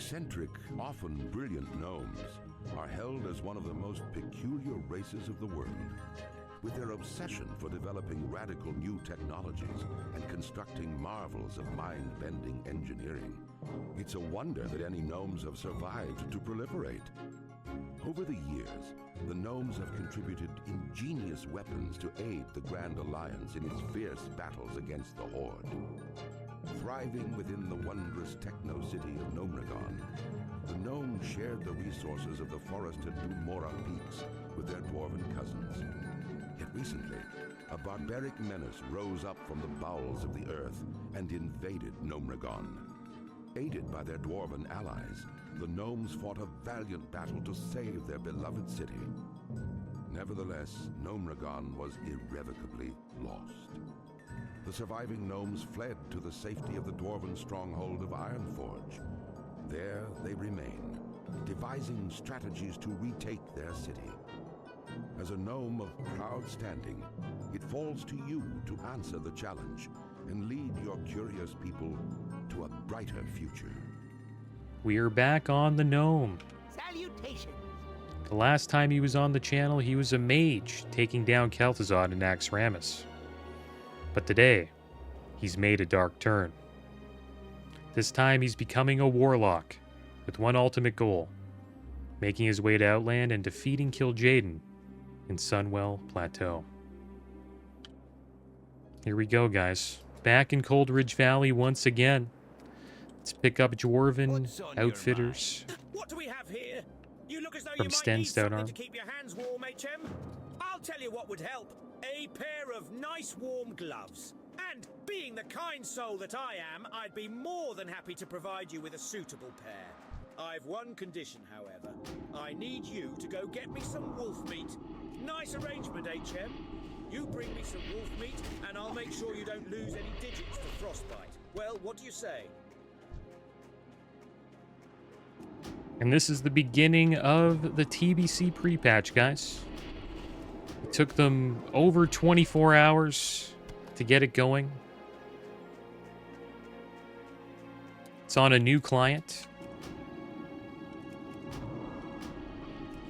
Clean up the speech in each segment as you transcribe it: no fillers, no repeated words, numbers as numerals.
Eccentric, often brilliant gnomes are held as one of the most peculiar races of the world. With their obsession for developing radical new technologies and constructing marvels of mind-bending engineering, it's a wonder that any gnomes have survived to proliferate. Over the years, the gnomes have contributed ingenious weapons to aid the Grand Alliance in its fierce battles against the Horde. Thriving within the wondrous techno-city of Gnomregon, the gnomes shared the resources of the forested Dumora peaks with their dwarven cousins. Yet recently, a barbaric menace rose up from the bowels of the earth and invaded Gnomregon. Aided by their dwarven allies, the gnomes fought a valiant battle to save their beloved city. Nevertheless, Gnomregon was irrevocably lost. The surviving gnomes fled to the safety of the dwarven stronghold of Ironforge. There they remain, devising strategies to retake their city. As a gnome of proud standing, it falls to you to answer the challenge and lead your curious people to a brighter future. We are back on the gnome. Salutations. The last time he was on the channel, he was a mage, taking down Kel'Thuzad and Naxxramas. But today, he's made a dark turn. This time he's becoming a warlock, with one ultimate goal, making his way to Outland and defeating Kil'jaeden in Sunwell Plateau. Here we go, guys. Back in Coldridge Valley once again. Let's pick up Dwarven outfitters. What do we have here? You look as though From you might Sten need something Stonearm. to keep your hands warm, HM. I'll tell you what would help. A pair of nice warm gloves. And being the kind soul that I am, I'd be more than happy to provide you with a suitable pair. I've one condition, however. I need you to go get me some wolf meat. Nice arrangement, HM. You bring me some wolf meat, and I'll make sure you don't lose any digits to frostbite. Well, what do you say? And this is the beginning of the TBC pre-patch, guys. It took them over 24 hours to get it going. It's on a new client.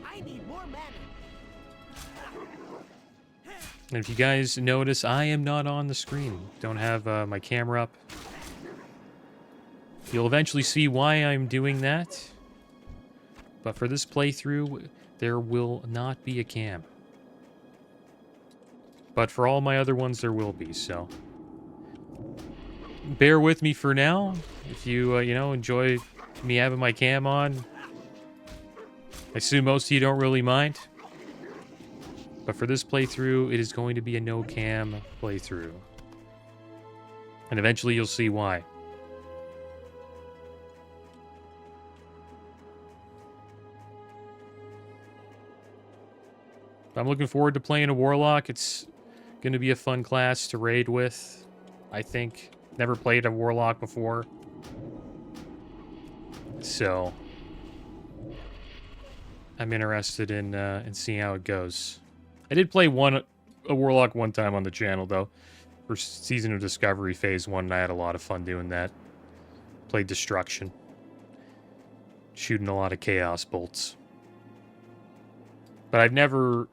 I need more mana. And if you guys notice, I am not on the screen. Don't have my camera up. You'll eventually see why I'm doing that. But for this playthrough, there will not be a cam. But for all my other ones, there will be, so bear with me for now. If you, enjoy me having my cam on, I assume most of you don't really mind. But for this playthrough, it is going to be a no-cam playthrough. And eventually you'll see why. I'm looking forward to playing a Warlock. It's going to be a fun class to raid with, I think. Never played a Warlock before. So I'm interested in seeing how it goes. I did play a Warlock one time on the channel, though. For Season of Discovery Phase 1, and I had a lot of fun doing that. Played Destruction. Shooting a lot of Chaos Bolts. But I've never,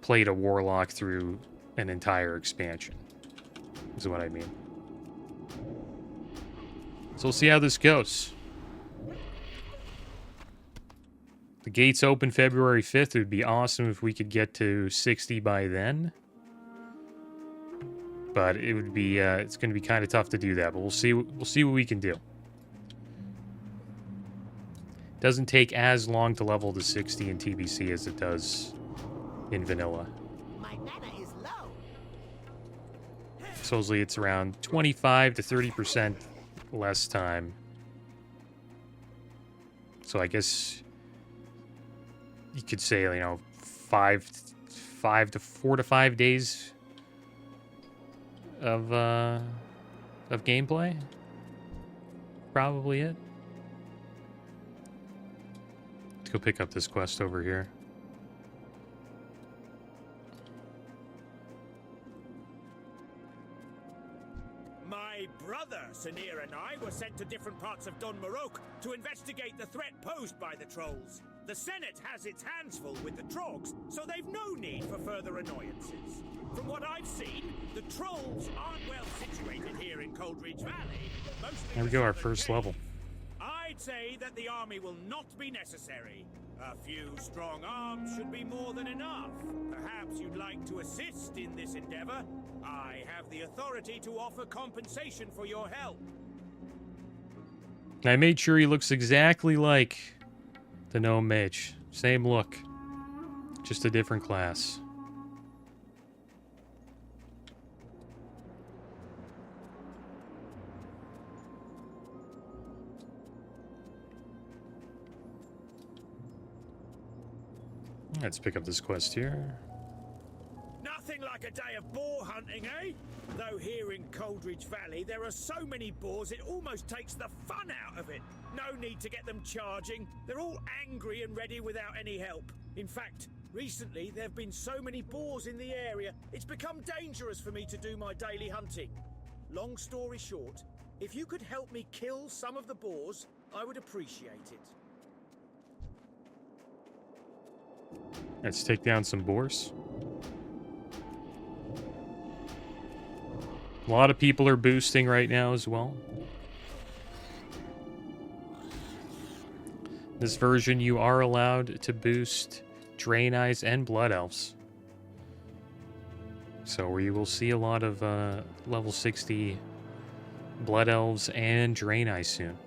played a Warlock through an entire expansion. Is what I mean. So we'll see how this goes. The gates open February 5th. It would be awesome if we could get to 60 by then. But it would be, it's going to be kind of tough to do that. But we'll see what we can do. Doesn't take as long to level to 60 in TBC as it does in vanilla. My mana is low. Supposedly it's around 25 to 30% less time. So I guess you could say, 4 to 5 days of gameplay. Probably it. Let's go pick up this quest over here. My brother, Sanir, and I were sent to different parts of Dun Morok to investigate the threat posed by the trolls. The Senate has its hands full with the trogs, so they've no need for further annoyances. From what I've seen, the trolls aren't well situated here in Coldridge Valley. There we go, our first level. I'd say that the army will not be necessary. A few strong arms should be more than enough. Perhaps you'd like to assist in this endeavor? I have the authority to offer compensation for your help. I made sure he looks exactly like the Gnome Mage. Same look. Just a different class. Let's pick up this quest here. Nothing like a day of boar hunting, eh? Though here in Coldridge Valley, there are so many boars, it almost takes the fun out of it. No need to get them charging. They're all angry and ready without any help. In fact, recently there have been so many boars in the area, it's become dangerous for me to do my daily hunting. Long story short, if you could help me kill some of the boars, I would appreciate it. Let's take down some boars. A lot of people are boosting right now as well. This version, you are allowed to boost Drain Eyes and Blood Elves. So we will see a lot of level 60 Blood Elves and Drain Eyes soon.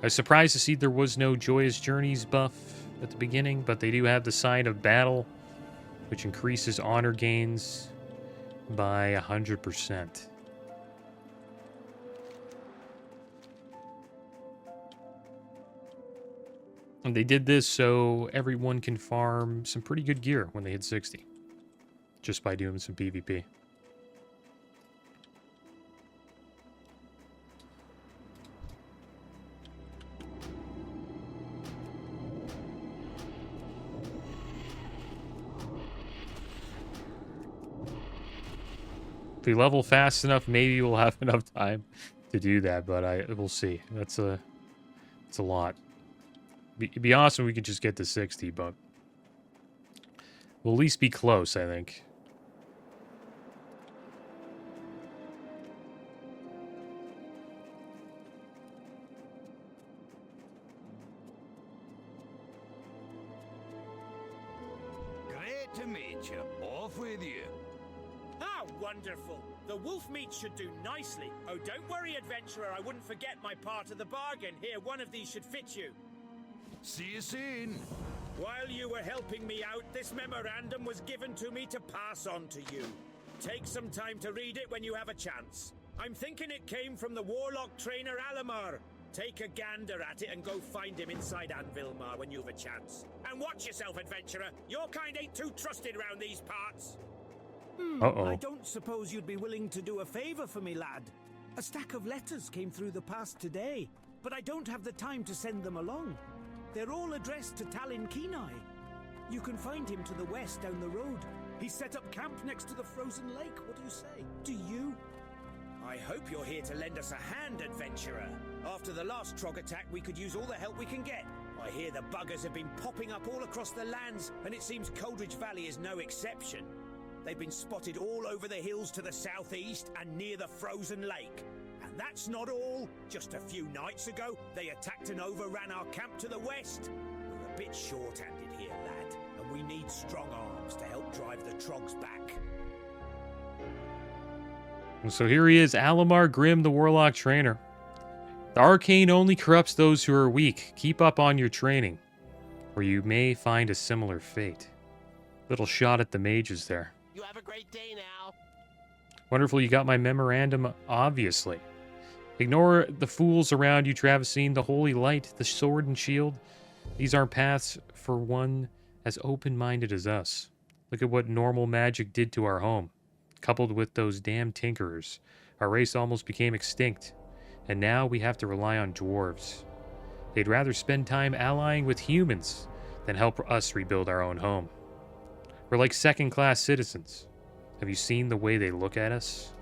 I was surprised to see there was no Joyous Journeys buff at the beginning, but they do have the Sign of Battle, which increases honor gains by 100%. And they did this so everyone can farm some pretty good gear when they hit 60, just by doing some PvP. If we level fast enough, maybe we'll have enough time to do that, but we'll see. It's a lot. It'd be awesome if we could just get to 60, but we'll at least be close, I think. Great to meet you. Off with you. Ah, wonderful. The wolf meat should do nicely. Oh, don't worry, adventurer. I wouldn't forget my part of the bargain. Here, one of these should fit you. See you soon. While you were helping me out, this memorandum was given to me to pass on to you. Take some time to read it when you have a chance. I'm thinking it came from the warlock trainer Alamar. Take a gander at it and go find him inside Anvilmar when you have a chance. And watch yourself, adventurer. Your kind ain't too trusted around these parts. I don't suppose you'd be willing to do a favor for me, lad. A stack of letters came through the pass today, but I don't have the time to send them along. They're all addressed to Talon Kenai. You can find him to the west down the road. He's set up camp next to the frozen lake. What do you say? Do you? I hope you're here to lend us a hand, adventurer. After the last Trog attack, we could use all the help we can get. I hear the buggers have been popping up all across the lands, and it seems Coldridge Valley is no exception. They've been spotted all over the hills to the southeast and near the frozen lake. And that's not all. Just a few nights ago, they attacked and overran our camp to the west. We're a bit short-handed here, lad, and we need strong arms to help drive the Trogs back. So here he is, Alamar Grimm, the Warlock Trainer. The arcane only corrupts those who are weak. Keep up on your training, or you may find a similar fate. Little shot at the mages there. You have a great day now. Wonderful, you got my memorandum, obviously. Ignore the fools around you, Traviseen, the holy light, the sword and shield. These aren't paths for one as open-minded as us. Look at what normal magic did to our home. Coupled with those damn tinkerers, our race almost became extinct. And now we have to rely on dwarves. They'd rather spend time allying with humans than help us rebuild our own home. We're like second-class citizens. Have you seen the way they look at us?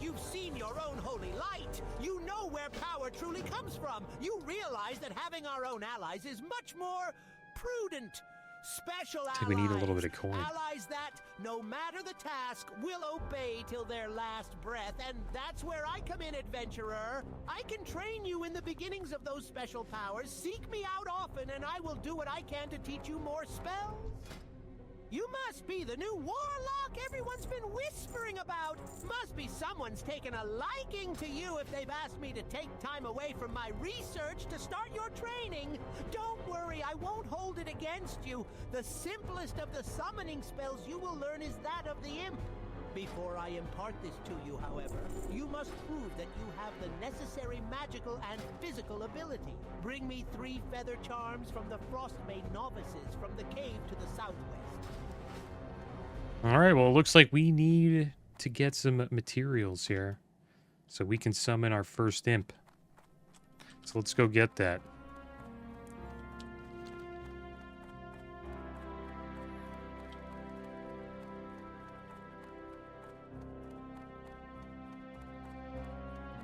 You've seen your own holy light. You know where power truly comes from. You realize that having our own allies is much more prudent. Special allies. I think we need a little bit of coin. Allies that, no matter the task, will obey till their last breath. And that's where I come in, adventurer. I can train you in the beginnings of those special powers. Seek me out often, and I will do what I can to teach you more spells. You must be the new warlock everyone's been whispering about. Must be someone's taken a liking to you if they've asked me to take time away from my research to start your training. Don't worry, I won't hold it against you. The simplest of the summoning spells you will learn is that of the imp. Before I impart this to you, however, you must prove that you have the necessary magical and physical ability. Bring me 3 feather charms from the Frostmaid novices from the cave to the southwest. All right, well, it looks like we need to get some materials here so we can summon our first imp. So let's go get that.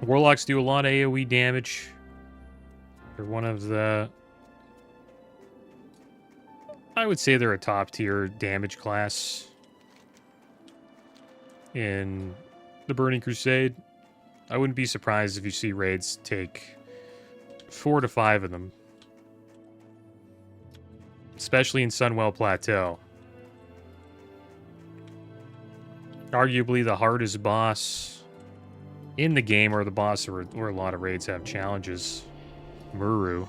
Warlocks do a lot of AoE damage. They're one of the... I would say they're a top tier damage class in the Burning Crusade. I wouldn't be surprised if you see raids take 4 to 5 of them. Especially in Sunwell Plateau. Arguably the hardest boss in the game, or the boss where a lot of raids have challenges. Muru.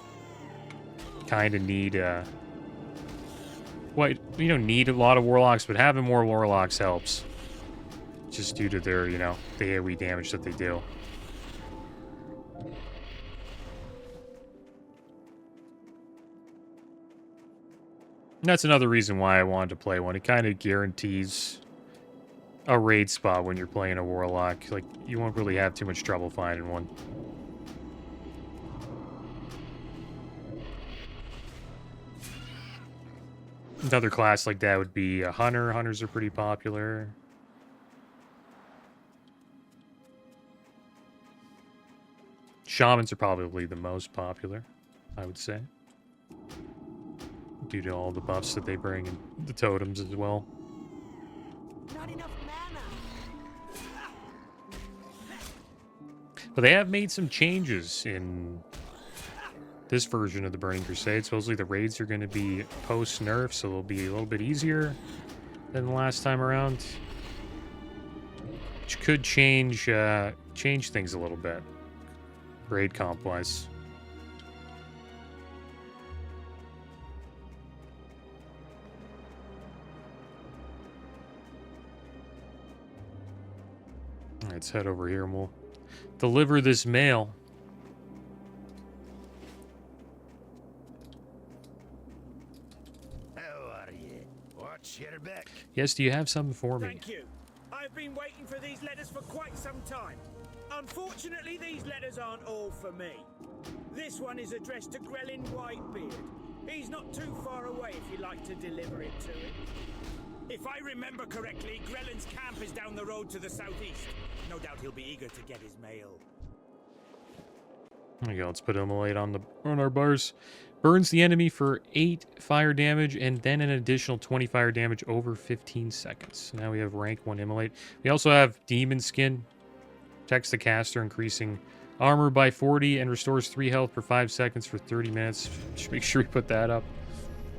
Kind of need, well, you don't need a lot of warlocks, but having more warlocks helps. Just due to their, you know, the AoE damage that they do. And that's another reason why I wanted to play one. It kind of guarantees a raid spot when you're playing a warlock. Like, you won't really have too much trouble finding one. Another class like that would be a hunter. Hunters are pretty popular. Shamans are probably the most popular, I would say. Due to all the buffs that they bring and the totems as well. Not enough mana. But they have made some changes in this version of the Burning Crusade. Supposedly the raids are going to be post-nerf, so they'll be a little bit easier than the last time around. Which could change things a little bit. Raid comp-wise. Let's head over here and we'll deliver this mail. How are you? What's your back? Yes, do you have something for me? Thank you. I've been waiting for these letters for quite some time. Unfortunately, these letters aren't all for me. This one is addressed to Grelin Whitebeard. He's not too far away if you'd like to deliver it to him. If I remember correctly, Grelin's camp is down the road to the southeast. No doubt he'll be eager to get his mail. There you go. Let's put Immolate on our bars. Burns the enemy for 8 fire damage and then an additional 20 fire damage over 15 seconds. Now we have rank 1 Immolate. We also have Demon Skin. Protects the caster, increasing armor by 40 and restores 3 health per 5 seconds for 30 minutes. Should make sure we put that up.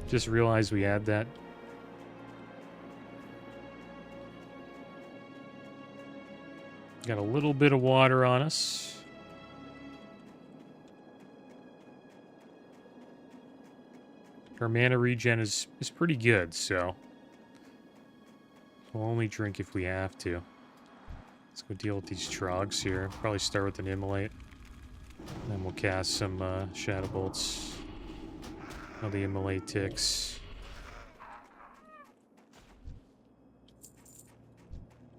Just realized we had that. Got a little bit of water on us. Our mana regen is pretty good, so we'll only drink if we have to. Let's go deal with these trogs here. Probably start with an Immolate. Then we'll cast some Shadow Bolts. How the Immolate ticks.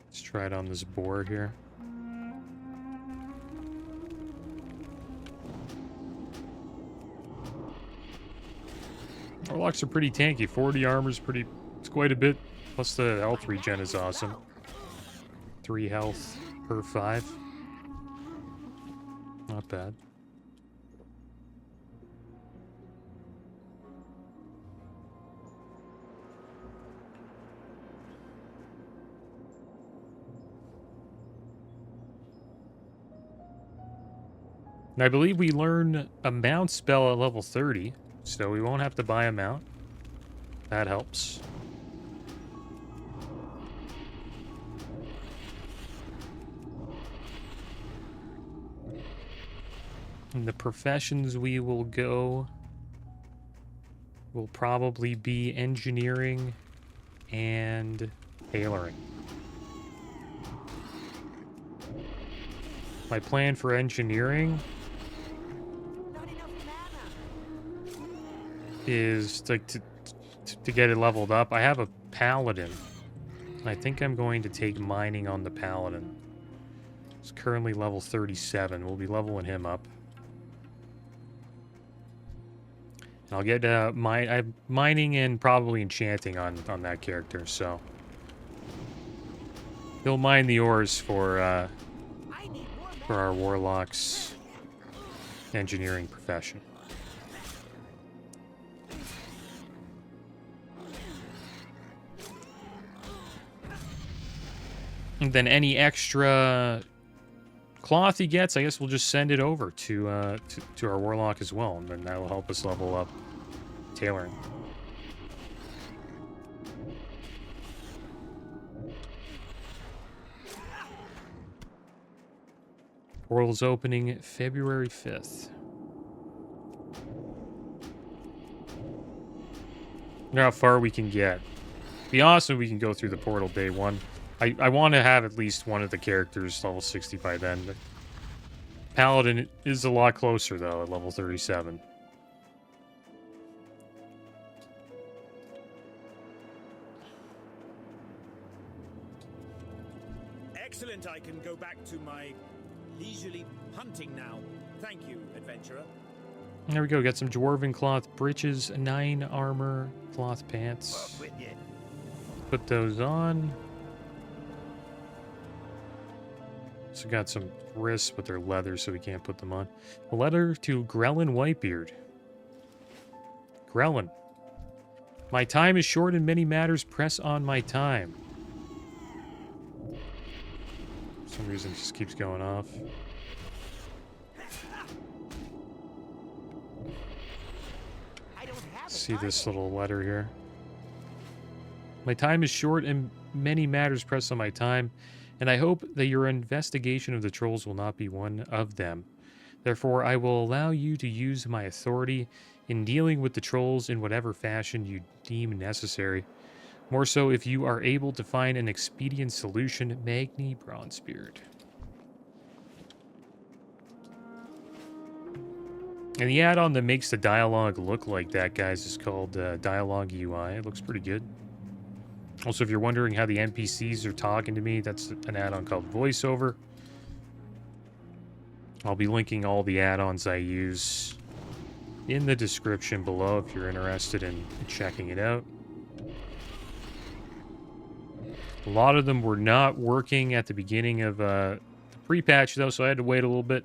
Let's try it on this boar here. Warlocks are pretty tanky. 40 armor's pretty... It's quite a bit. Plus the health regen is awesome. 3 health. per 5. Not bad. And I believe we learn a mount spell at level 30, so we won't have to buy a mount. That helps. And the professions we will go will probably be engineering and tailoring. My plan for engineering is to get it leveled up. I have a paladin. I think I'm going to take mining on the paladin. He's currently level 37. We'll be leveling him up. And I'll get mining and probably enchanting on that character. So he'll mine the ores for our warlock's engineering profession. And then any extra cloth he gets, I guess we'll just send it over to our warlock as well, and then that'll help us level up tailoring. Portal's opening February 5th. Know how far we can get. Be awesome if we can go through the portal day 1. I want to have at least one of the characters level 60 by then. But Paladin is a lot closer, though, at level 37. Excellent, I can go back to my leisurely hunting now. Thank you, adventurer. There we go, got some dwarven cloth breeches, 9 armor, cloth pants. Put those on. So got some wrists, but they're leather, so we can't put them on. A letter to Grellin Whitebeard. Grellin. My time is short in many matters. Press on my time. For some reason, it just keeps going off. See this little letter here. My time is short and many matters press on my time, and I hope that your investigation of the trolls will not be one of them. Therefore, I will allow you to use my authority in dealing with the trolls in whatever fashion you deem necessary. More so if you are able to find an expedient solution. Magni Bronzebeard. And the add-on that makes the dialogue look like that, guys, is called Dialogue UI. It looks pretty good. Also, if you're wondering how the NPCs are talking to me, that's an add-on called VoiceOver. I'll be linking all the add-ons I use in the description below if you're interested in checking it out. A lot of them were not working at the beginning of the pre-patch, though, so I had to wait a little bit.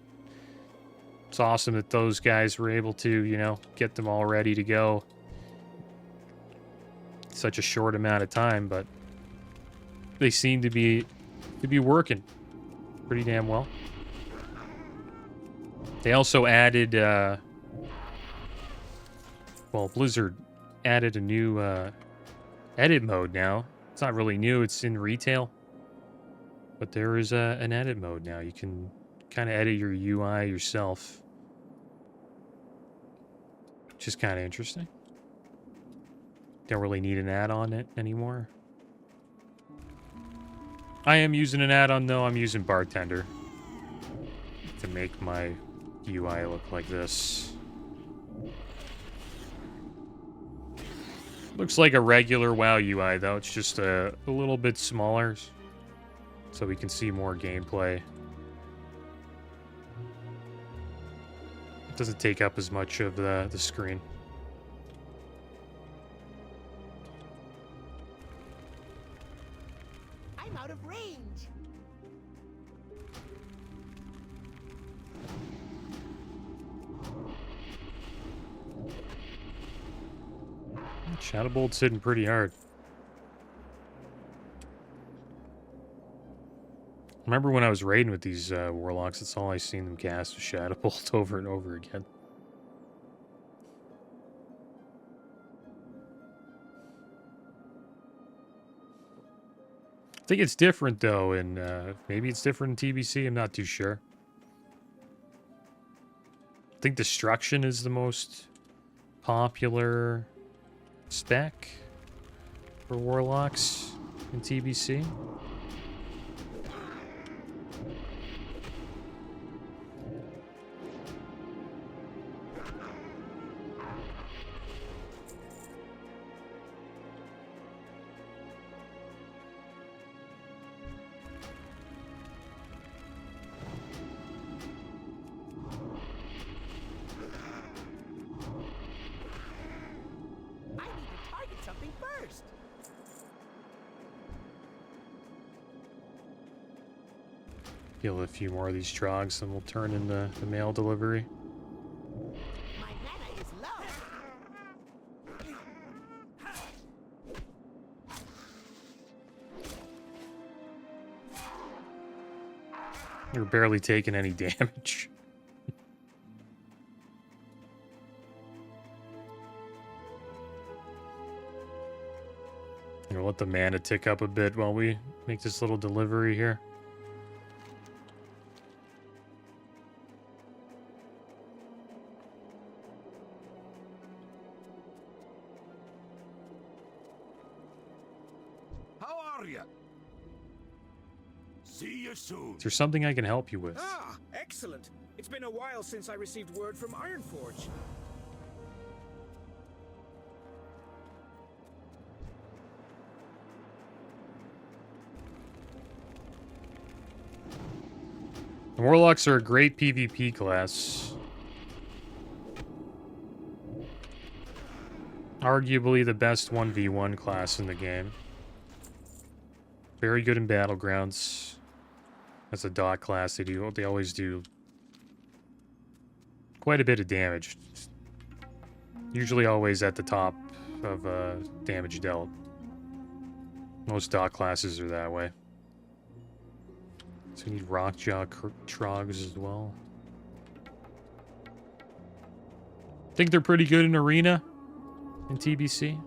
It's awesome that those guys were able to, you know, get them all ready to go. Such a short amount of time, but they seem to be working pretty damn well. They also added, well, Blizzard added a new edit mode now. It's not really new; it's in retail, but there is an edit mode now. You can kind of edit your UI yourself, which is kind of interesting. Don't really need an add-on it anymore. I am using an add-on, though. I'm using Bartender to make my UI look like this. Looks like a regular WoW UI, though. It's just a little bit smaller, so we can see more gameplay. It doesn't take up as much of the screen. I'm out of range. Shadow Bolt's hitting pretty hard. Remember when I was raiding with these warlocks, that's all I seen them cast was Shadow Bolt over and over again. I think it's different though, and maybe it's different in TBC, I'm not too sure. I think Destruction is the most popular spec for warlocks in TBC. Kill a few more of these trogs, and we'll turn in the mail delivery. My mana is low. You're barely taking any damage. You know, let the mana tick up a bit while we make this little delivery here. Is there something I can help you with? Ah, excellent. It's been a while since I received word from Ironforge. The Warlocks are a great PvP class. Arguably the best 1v1 class in the game. Very good in Battlegrounds. As a dot class, they always do quite a bit of damage. Usually always at the top of damage dealt. Most dot classes are that way. So we need Rockjaw Trogs as well. Think they're pretty good in Arena in TBC.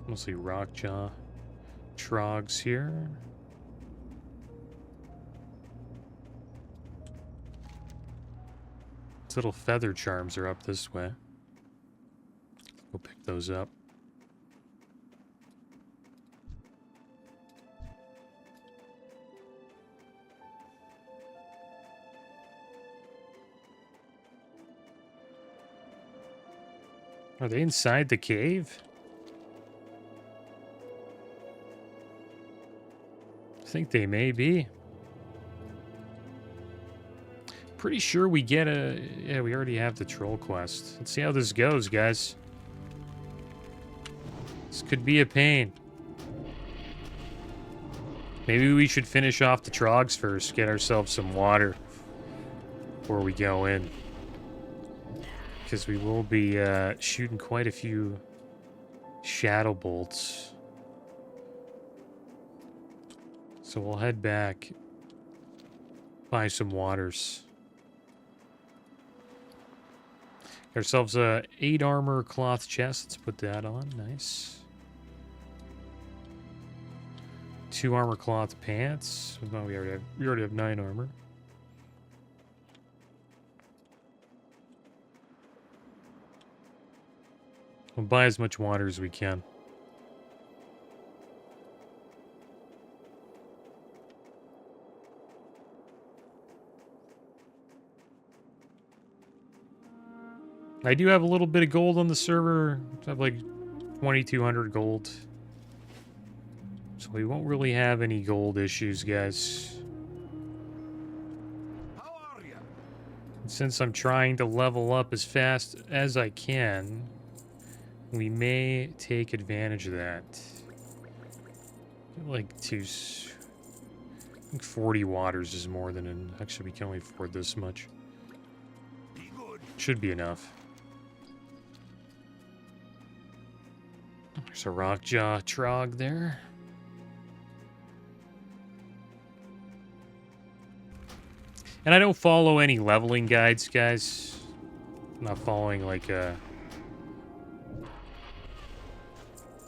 Mostly Rockjaw Trogs here. These little feather charms are up this way. We'll pick those up. Are they inside the cave? I think they may be. Pretty sure we get a... Yeah, we already have the troll quest. Let's see how this goes, guys. This could be a pain. Maybe we should finish off the trogs first. Get ourselves some water before we go in. Because we will be shooting quite a few shadow bolts. So we'll head back, buy some waters. Get ourselves a 8 armor cloth chest. Let's put that on. Nice. 2 armor cloth pants. No, we already have 9 armor. We'll buy as much water as we can. I do have a little bit of gold on the server. I have like 2,200 gold. So we won't really have any gold issues, guys. How are you? Since I'm trying to level up as fast as I can, we may take advantage of that. Like I think 40 waters is more than enough. Actually, we can only afford this much. Be good. Should be enough. There's a Rockjaw Trog there. And I don't follow any leveling guides, guys. I'm not following like an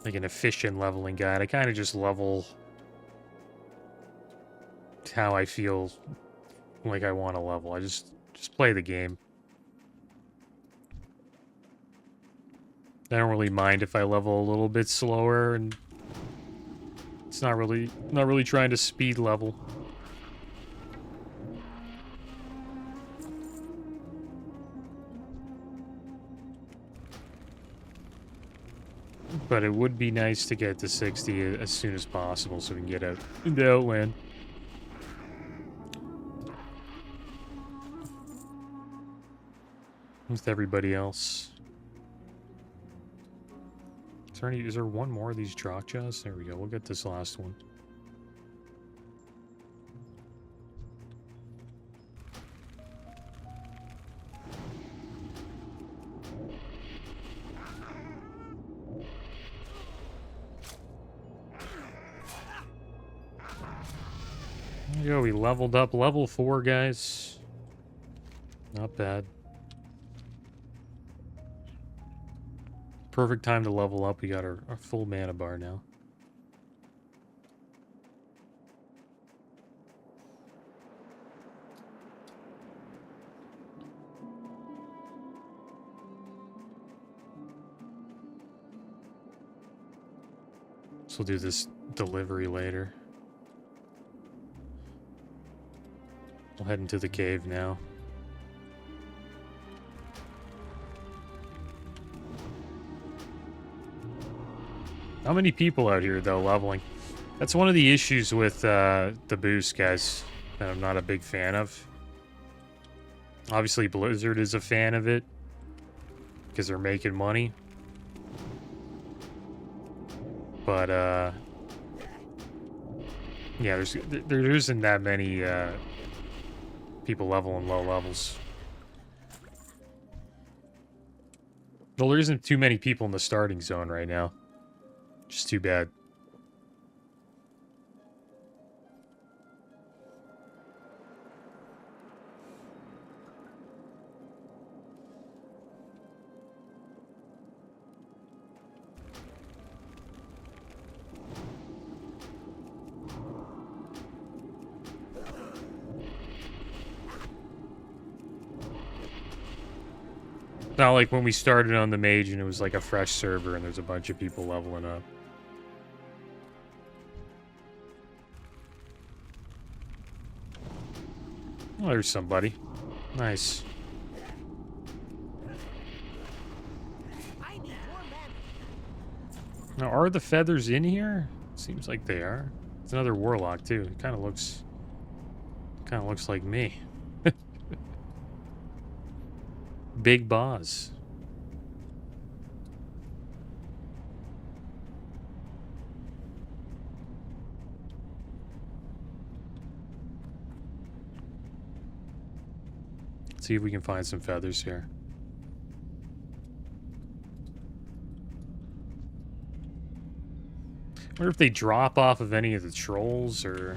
efficient leveling guide. I kind of just level how I feel like I want to level. I just play the game. I don't really mind if I level a little bit slower, and it's not really trying to speed level. But it would be nice to get to 60 as soon as possible so we can get out into Outland. With everybody else. Is there one more of these Drokjas? There we go. We'll get this last one. There you go. We leveled up level 4, guys. Not bad. Perfect time to level up. We got our full mana bar now. So we'll do this delivery later. We'll head into the cave now. How many people out here, though, leveling? That's one of the issues with the boost, guys, that I'm not a big fan of. Obviously, Blizzard is a fan of it because they're making money. But, yeah, there isn't that many people leveling low levels. Well, there isn't too many people in the starting zone right now. Just too bad. Not like when we started on the mage and it was like a fresh server and there's a bunch of people leveling up. Oh, there's somebody. Nice. Now, are the feathers in here? Seems like they are. It's another warlock too. It kind of looks like me. Big boss. See if we can find some feathers here. I wonder if they drop off of any of the trolls or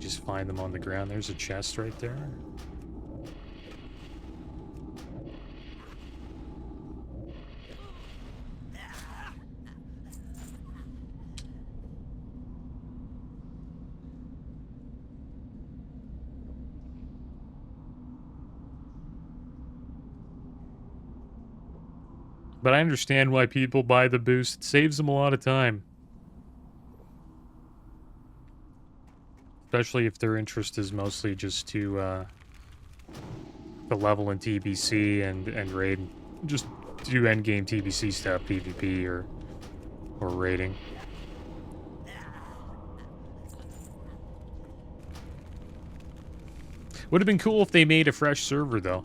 just find them on the ground. There's a chest right there. But I understand why people buy the boost. It saves them a lot of time. Especially if their interest is mostly just to the level in TBC and raid. Just do endgame TBC stuff, PvP or raiding. Would have been cool if they made a fresh server, though.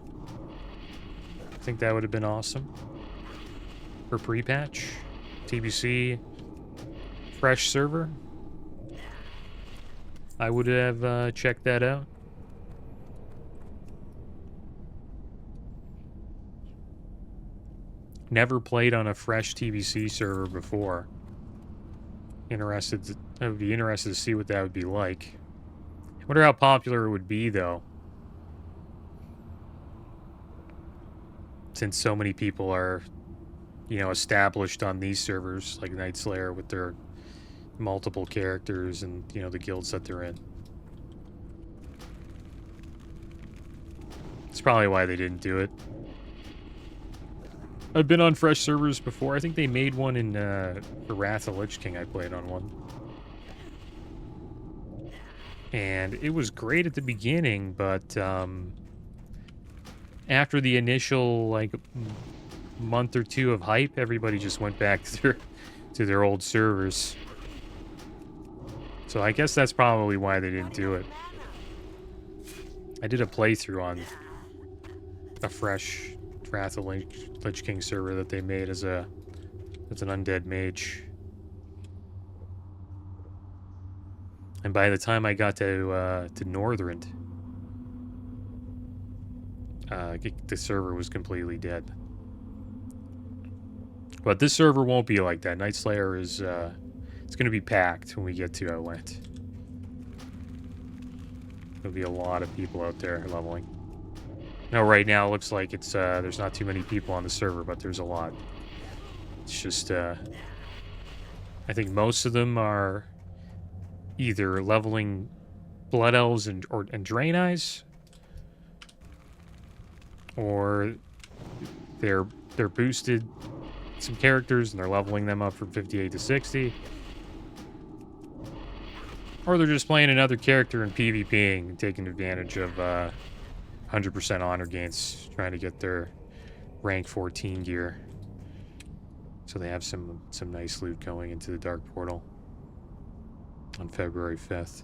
I think that would have been awesome. For pre-patch. TBC. Fresh server. I would have checked that out. Never played on a fresh TBC server before. I would be interested to see what that would be like. I wonder how popular it would be, though. Since so many people are, you know, established on these servers, like Nightslayer, with their multiple characters and, you know, the guilds that they're in. That's probably why they didn't do it. I've been on fresh servers before. I think they made one in the Wrath of the Lich King. I played on one. And it was great at the beginning, but after the initial, like, month or two of hype, everybody just went back to their old servers. So I guess that's probably why they didn't do it. I did a playthrough on a fresh Wrath of the Lich King server that they made as an undead mage. And by the time I got to Northrend, the server was completely dead. But this server won't be like that. Nightslayer is it's going to be packed when we get to Outland. There'll be a lot of people out there leveling. No, right now it looks like it's there's not too many people on the server, but there's a lot. It's just I think most of them are either leveling Blood Elves and Drain Eyes, or they're boosted some characters and they're leveling them up from 58 to 60. Or they're just playing another character in PvPing and taking advantage of 100% honor gains, trying to get their rank 14 gear. So they have some nice loot going into the Dark Portal on February 5th.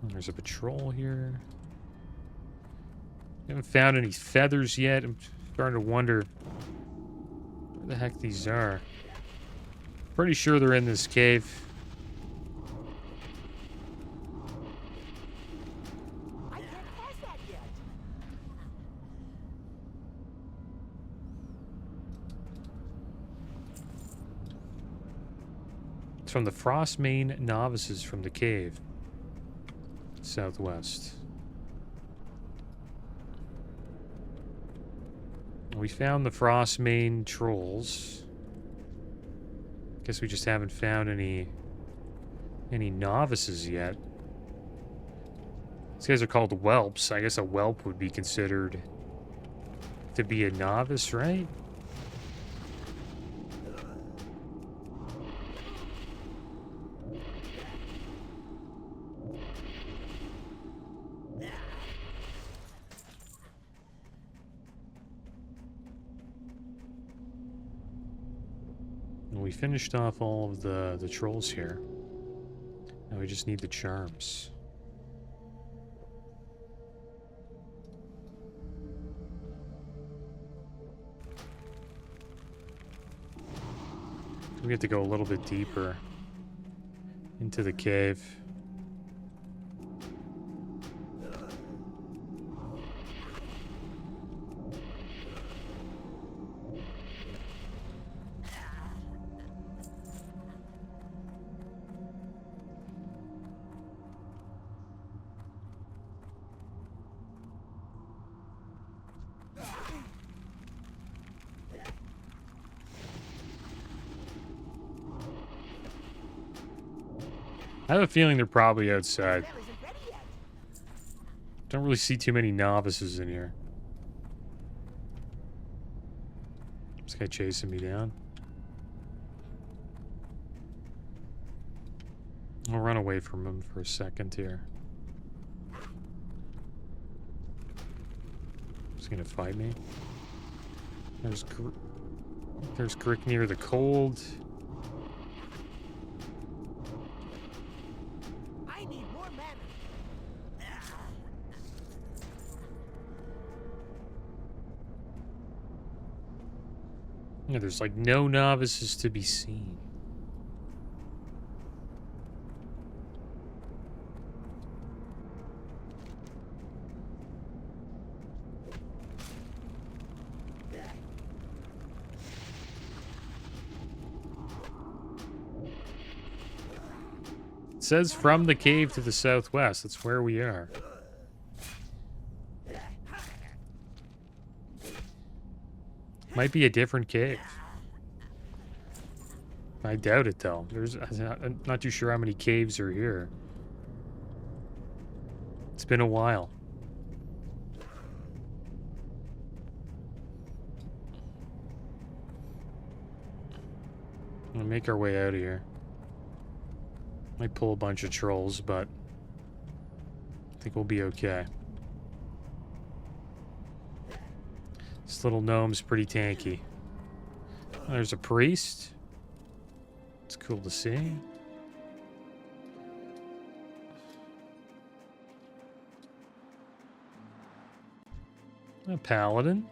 There's a patrol here. Haven't found any feathers yet. I'm starting to wonder where the heck these are. Pretty sure they're in this cave. I can't pass that yet. It's from the Frostmane Novices from the cave. Southwest. We found the Frostmane trolls. Guess we just haven't found any novices yet. These guys are called whelps. I guess a whelp would be considered to be a novice, right? We finished off all of the trolls here. Now we just need the charms. We have to go a little bit deeper into the cave. I have a feeling they're probably outside. Don't really see too many novices in here. This guy chasing me down. I'll run away from him for a second here. He's gonna fight me. There's Grick near the cold. Yeah, there's like no novices to be seen. It says from the cave to the southwest. That's where we are. Might be a different cave. I doubt it, though. I'm not too sure how many caves are here. It's been a while. We'll make our way out of here. Might pull a bunch of trolls, but I think we'll be okay. This little gnome's pretty tanky. Oh, there's a priest. It's cool to see. A paladin.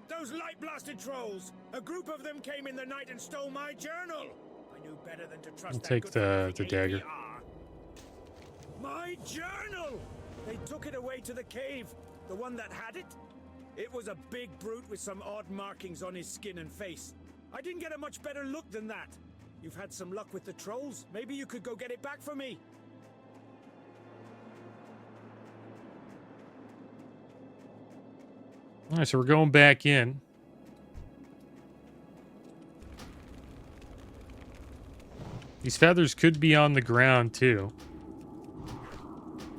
Those light-blasted trolls! A group of them came in the night and stole my journal! I knew better than to trust I'll that take good the dagger. APR. My journal! They took it away to the cave. The one that had it? It was a big brute with some odd markings on his skin and face. I didn't get a much better look than that. You've had some luck with the trolls. Maybe you could go get it back for me. Alright, so we're going back in. These feathers could be on the ground, too.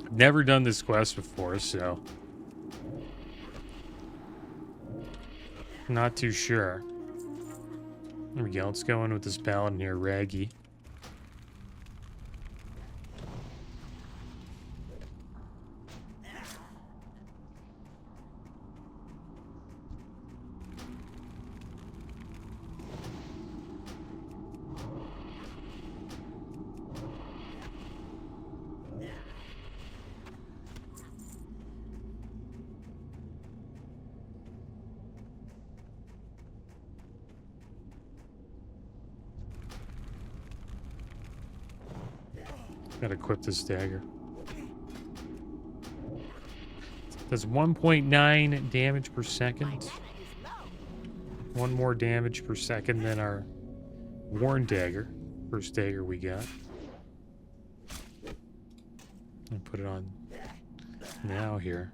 I've never done this quest before, so... not too sure. There we go. Let's go in with this paladin here, Raggy. Gotta equip this dagger. Does 1.9 damage per second. One more damage per second than our worn dagger. First dagger we got. I'll put it on now here.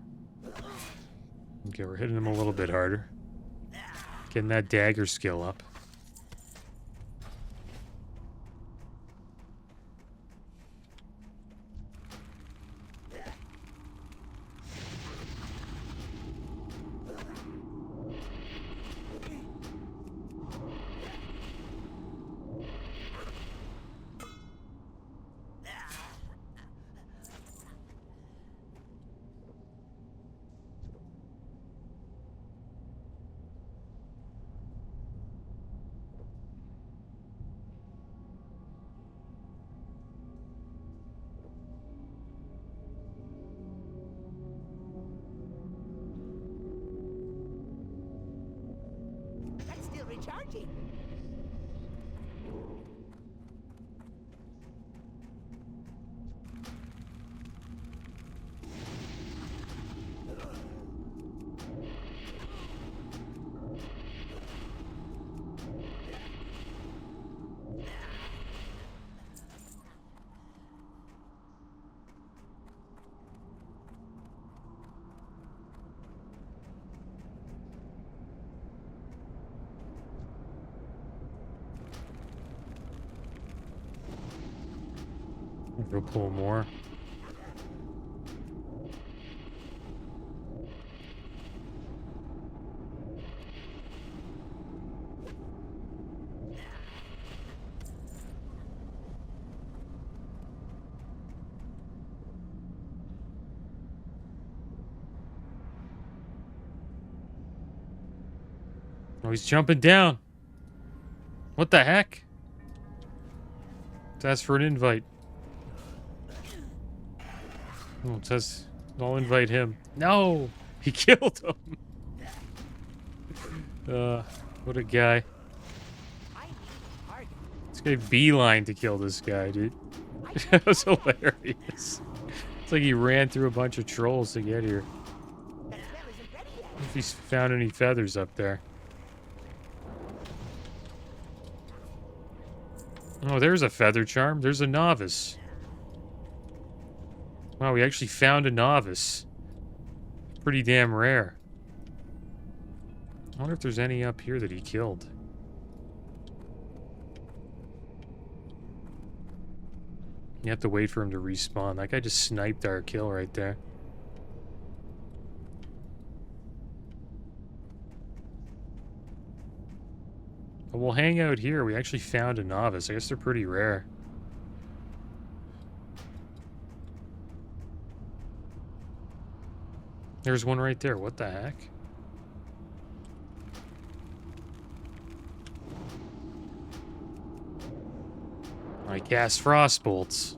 Okay, we're hitting him a little bit harder. Getting that dagger skill up. Recharging. We'll pull more. Oh, he's jumping down. What the heck? Let's ask for an invite. Oh, it says I'll invite him. No! He killed him! What a guy. This guy beeline to kill this guy, dude. That was hilarious. It's like he ran through a bunch of trolls to get here. I don't know if he's found any feathers up there. Oh, there's a feather charm. There's a novice. Wow, we actually found a novice. Pretty damn rare. I wonder if there's any up here that he killed. You have to wait for him to respawn. That guy just sniped our kill right there. But we'll hang out here. We actually found a novice. I guess they're pretty rare. There's one right there. What the heck? I cast frost bolts.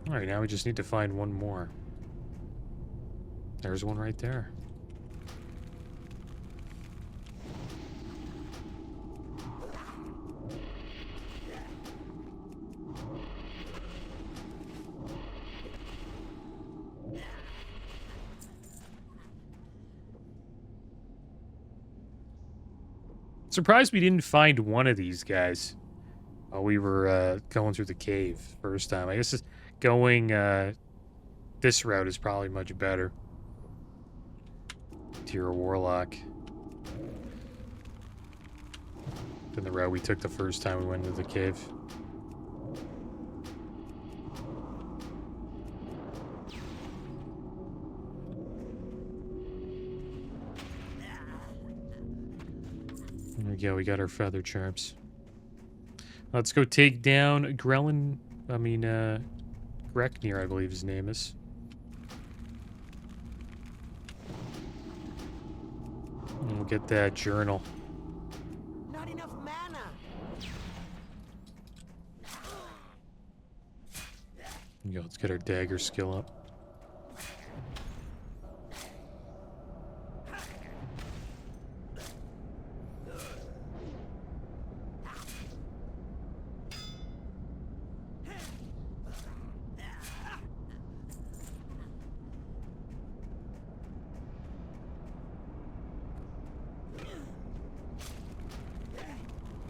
Alright, now we just need to find one more. There's one right there. Surprised we didn't find one of these guys while we were going through the cave first time. I guess going this route is probably much better. To your warlock than the route we took the first time we went into the cave. There we go, we got our feather charms. Let's go take down Greknir, I believe his name is. And we'll get that journal. Not enough mana. There we go, let's get our dagger skill up.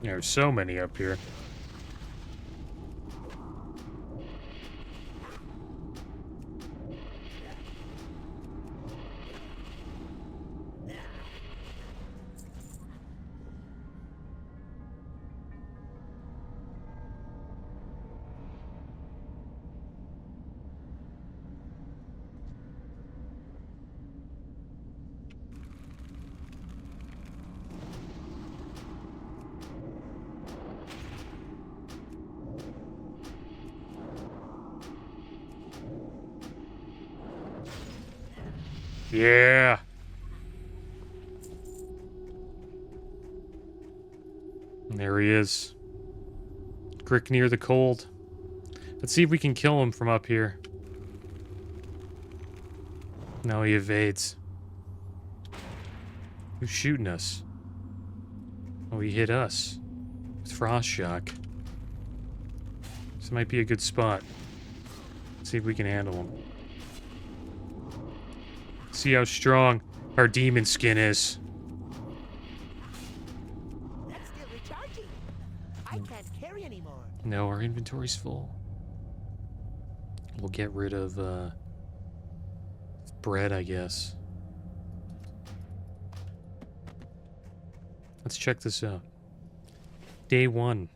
There's so many up here. Yeah. And there he is. Greknir the Cold. Let's see if we can kill him from up here. No, he evades. Who's shooting us? Oh, he hit us. With Frost Shock. This might be a good spot. Let's see if we can handle him. See how strong our demon skin is. That's still recharging. I can't carry anymore. No, our inventory's full. We'll get rid of bread, I guess. Let's check this out. Day 1.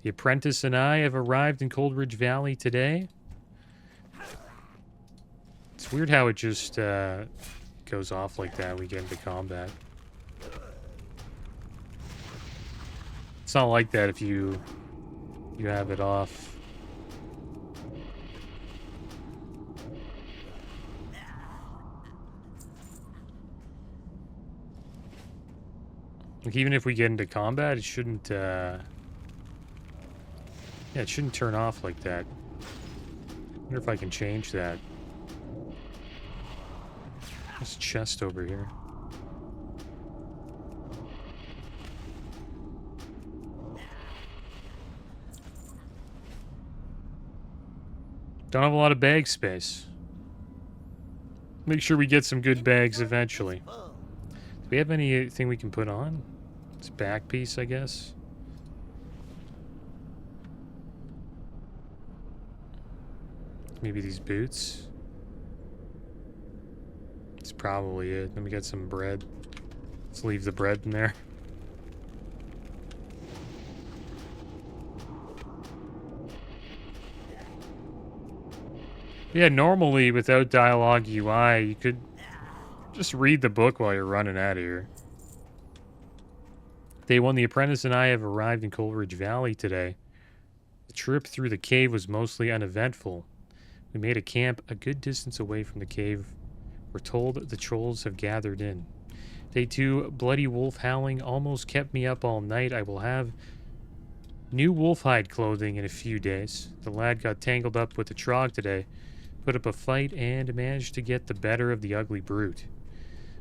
The apprentice and I have arrived in Coldridge Valley today. It's weird how it just goes off like that when we get into combat. It's not like that if you have it off. Like, even if we get into combat, it shouldn't, yeah, it shouldn't turn off like that. I wonder if I can change that. There's a chest over here. Don't have a lot of bag space. Make sure we get some good bags eventually. Do we have anything we can put on? It's a back piece, I guess. Maybe these boots. That's probably it. Then we got some bread. Let's leave the bread in there. Yeah, normally without dialogue UI, you could just read the book while you're running out of here. Day 1, the apprentice and I have arrived in Coleridge Valley today. The trip through the cave was mostly uneventful. We made a camp a good distance away from the cave. We're told the trolls have gathered in. Day 2, bloody wolf howling almost kept me up all night. I will have new wolfhide clothing in a few days. The lad got tangled up with the trog today. Put up a fight and managed to get the better of the ugly brute.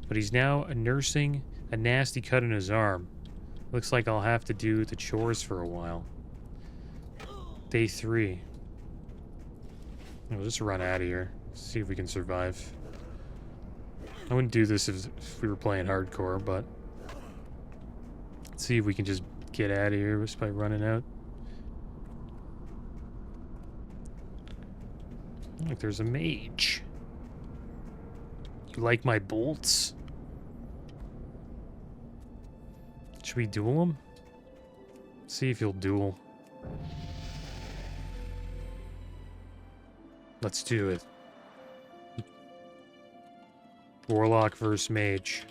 But he's now nursing a nasty cut in his arm. Looks like I'll have to do the chores for a while. Day 3. We'll just run out of here. See if we can survive. I wouldn't do this if we were playing hardcore, but let's see if we can just get out of here just by running out. Look, there's a mage. You like my bolts? Should we duel him? See if he'll duel. Let's do it. Warlock versus mage.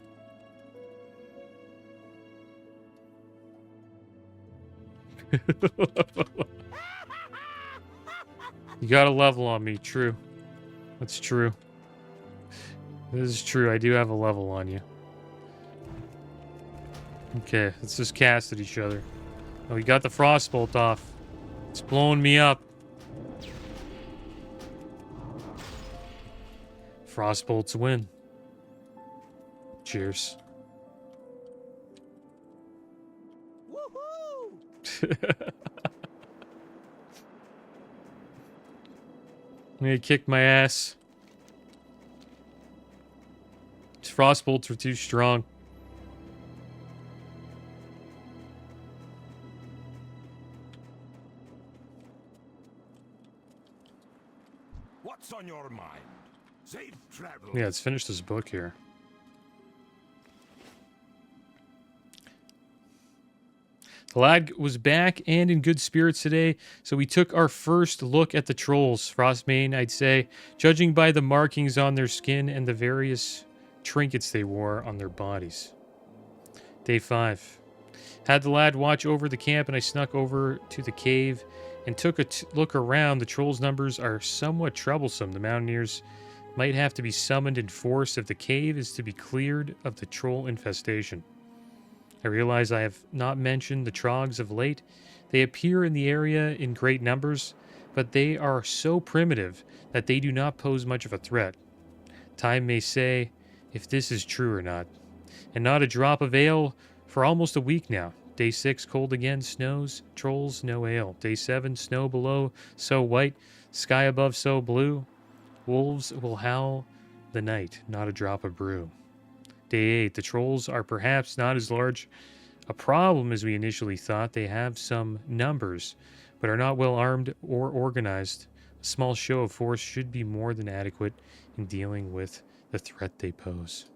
You got a level on me, true. That's true. This is true, I do have a level on you. Okay, let's just cast at each other. Oh, we got the frostbolt off. It's blowing me up. Frostbolts win. Cheers. Woohoo! He kicked my ass. These frostbolts were too strong. What's on your mind? Safe travel. Yeah, let's finish this book here. The lad was back and in good spirits today, so we took our first look at the trolls. Frostbane, I'd say, judging by the markings on their skin and the various trinkets they wore on their bodies. Day 5. Had the lad watch over the camp, and I snuck over to the cave and took a look around. The trolls' numbers are somewhat troublesome. The mountaineers might have to be summoned in force if the cave is to be cleared of the troll infestation. I realize I have not mentioned the trogs of late. They appear in the area in great numbers, but they are so primitive that they do not pose much of a threat. Time may say if this is true or not. And not a drop of ale for almost a week now. Day 6, cold again, snows, trolls, no ale. Day 7, snow below, so white, sky above so blue. Wolves will howl the night, not a drop of brew. Day 8, the trolls are perhaps not as large a problem as we initially thought. They have some numbers, but are not well armed or organized. A small show of force should be more than adequate in dealing with the threat they pose.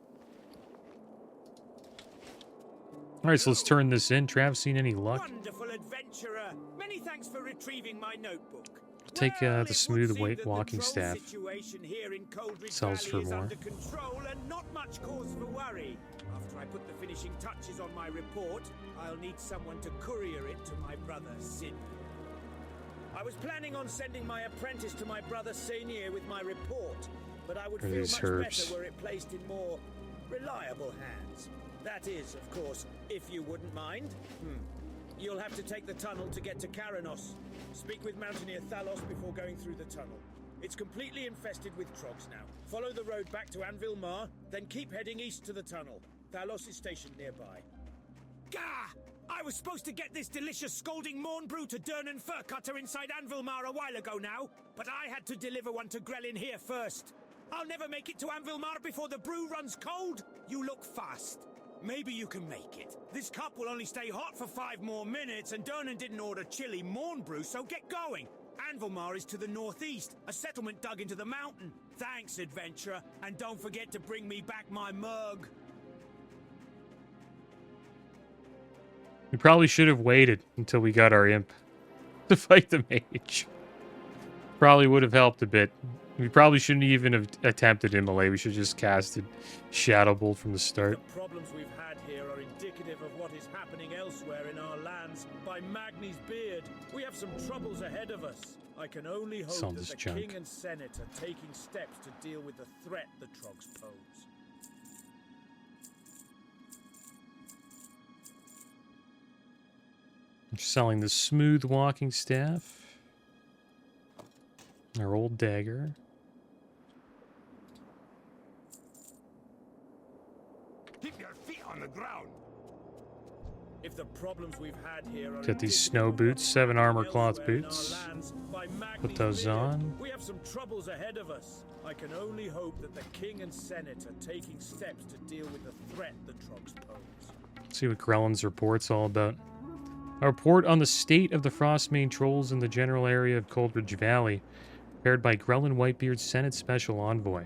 Alright, so let's turn this in. Traviseen, any luck? Wonderful adventurer. Many thanks for retrieving my notebook. Take the smooth walking staff. Sells for more. Under control and not much cause for worry. After I put the finishing touches on my report, I'll need someone to courier it to my brother Sin. I was planning on sending my apprentice to my brother Senior with my report, but I would feel much better were it placed in more reliable hands. That is, of course, if you wouldn't mind. You'll have to take the tunnel to get to Karanos. Speak with Mountaineer Thalos before going through the tunnel. It's completely infested with trogs now. Follow the road back to Anvil Mar, then keep heading east to the tunnel. Thalos is stationed nearby. Gah! I was supposed to get this delicious scalding morn brew to Durnan Furcutter inside Anvil Mar a while ago now, but I had to deliver one to Grelin here first. I'll never make it to Anvil Mar before the brew runs cold. You look fast. Maybe you can make it. This cup will only stay hot for 5 more minutes, and Durnan didn't order chili morn brew, so get going. Anvilmar is to the northeast, a settlement dug into the mountain. Thanks, adventurer, and don't forget to bring me back my mug. We probably should have waited until we got our imp to fight the mage. Probably would have helped a bit. We probably shouldn't even have attempted Immolate. We should have just casted Shadow Bolt from the start. The problems we've had here are indicative of what is happening elsewhere in our lands. By Magni's beard, we have some troubles ahead of us. I can only hope that the King and Senate are taking steps to deal with the threat the Trogs pose. I'm selling the smooth walking staff. Our old dagger. Keep your feet on the ground. If the problems we've had here are Get these snow boots, 7 armor cloth boots. Put those on. We have some troubles ahead of us. I can only hope that the King and Senate are taking steps to deal with the threat the Trogs pose. Let's see what Grelin's report's all about. A report on the state of the Frostmane trolls in the general area of Coldridge Valley, prepared by Grelin Whitebeard's Senate Special Envoy.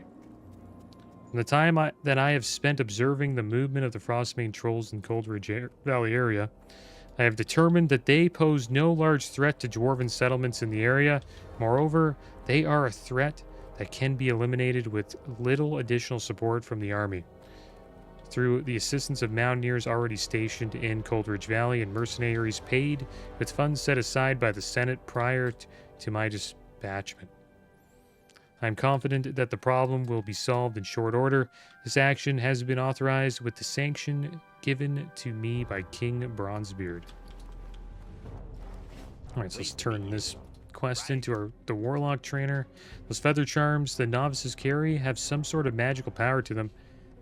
From the time that I have spent observing the movement of the Frostmane trolls in Coldridge Valley area, I have determined that they pose no large threat to dwarven settlements in the area. Moreover, they are a threat that can be eliminated with little additional support from the army, through the assistance of mountaineers already stationed in Coldridge Valley and mercenaries paid with funds set aside by the Senate prior to my dispatchment. I am confident that the problem will be solved in short order. This action has been authorized with the sanction given to me by King Bronzebeard. Alright, so let's turn this quest into the Warlock Trainer. Those feather charms the novices carry have some sort of magical power to them.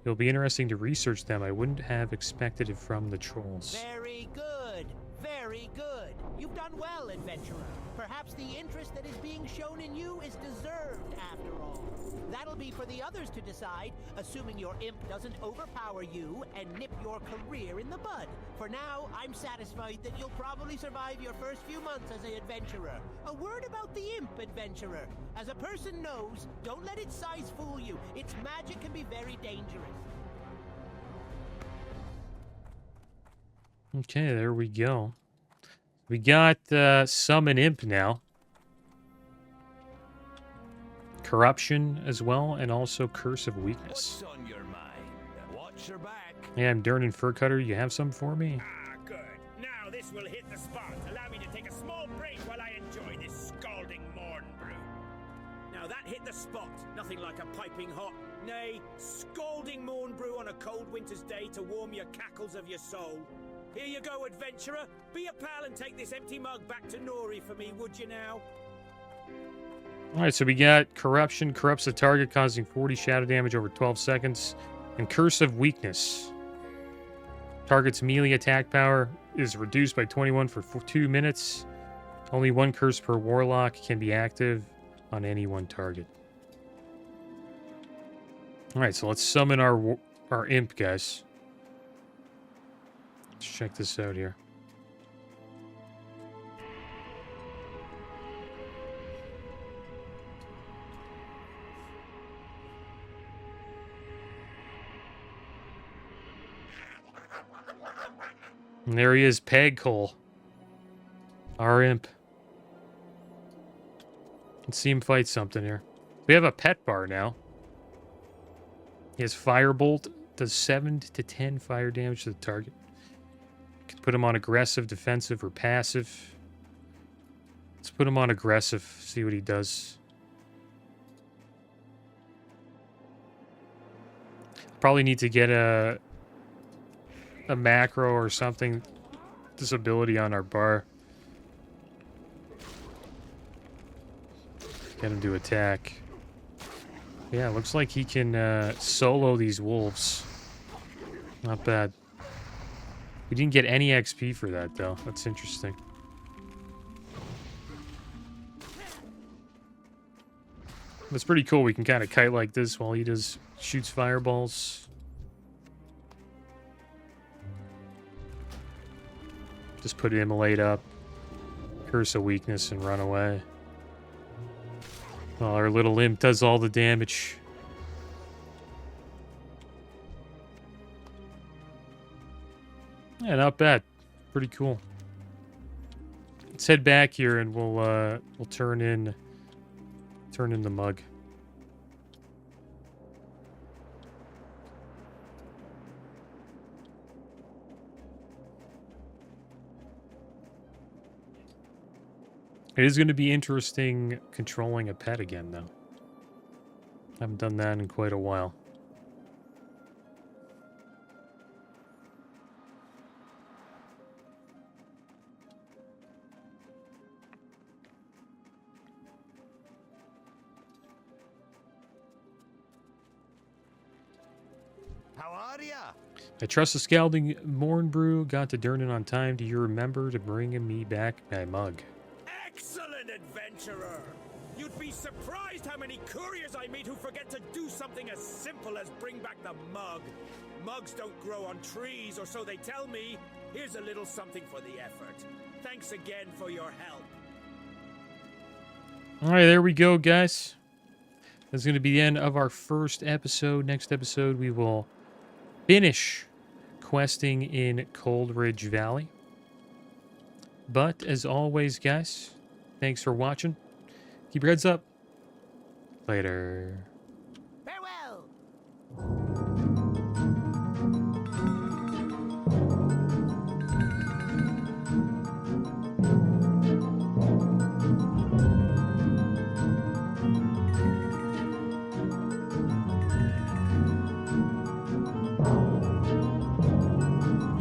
It'll be interesting to research them. I wouldn't have expected it from the trolls. Very good. Very good. You've done well, adventurer. Perhaps the interest that is being shown in you is deserved, after all. That'll be for the others to decide, assuming your imp doesn't overpower you and nip your career in the bud. For now, I'm satisfied that you'll probably survive your first few months as an adventurer. A word about the imp, adventurer. As a person knows, don't let its size fool you. Its magic can be very dangerous. Okay, there we go. We got Summon Imp now. Corruption as well, and also Curse of Weakness. What's on your mind? Watch your back. Yeah, I'm Durnan Furcutter. You have some for me? Ah, good. Now this will hit the spot. Allow me to take a small break while I enjoy this scalding morn brew. Now that hit the spot. Nothing like a piping hot, nay, scalding morn brew on a cold winter's day to warm your cackles of your soul. Here you go, adventurer. Be a pal and take this empty mug back to Nori for me, would you now? Alright, so we got Corruption. Corrupts the target, causing 40 shadow damage over 12 seconds. And Curse of Weakness. Target's melee attack power is reduced by 21 for 2 minutes. Only 1 curse per warlock can be active on any one target. Alright, so let's summon our imp, guys. Let's check this out here. And there he is, Pegcole. Our imp. Let's see him fight something here. We have a pet bar now. He has Firebolt, does 7 to 10 fire damage to the target. Can put him on aggressive, defensive, or passive. Let's put him on aggressive, see what he does. Probably need to get a macro or something. This ability on our bar. Get him to attack. Yeah, looks like he can solo these wolves. Not bad. We didn't get any XP for that, though. That's interesting. That's pretty cool. We can kind of kite like this while he shoots fireballs. Just put Immolate up. Curse a weakness and run away. Oh, our little imp does all the damage. Yeah, not bad. Pretty cool. Let's head back here and we'll turn in the mug. It is going to be interesting controlling a pet again, though. Haven't done that in quite a while. How are ya? I trust the scalding morn brew got to Durnan on time. Do you remember to bring me back my mug? Excellent, adventurer! You'd be surprised how many couriers I meet who forget to do something as simple as bring back the mug. Mugs don't grow on trees, or so they tell me. Here's a little something for the effort. Thanks again for your help. All right, there we go, guys. That's going to be the end of our first episode. Next episode, we will finish questing in Coldridge Valley. But, as always, guys, thanks for watching. Keep your heads up. Later.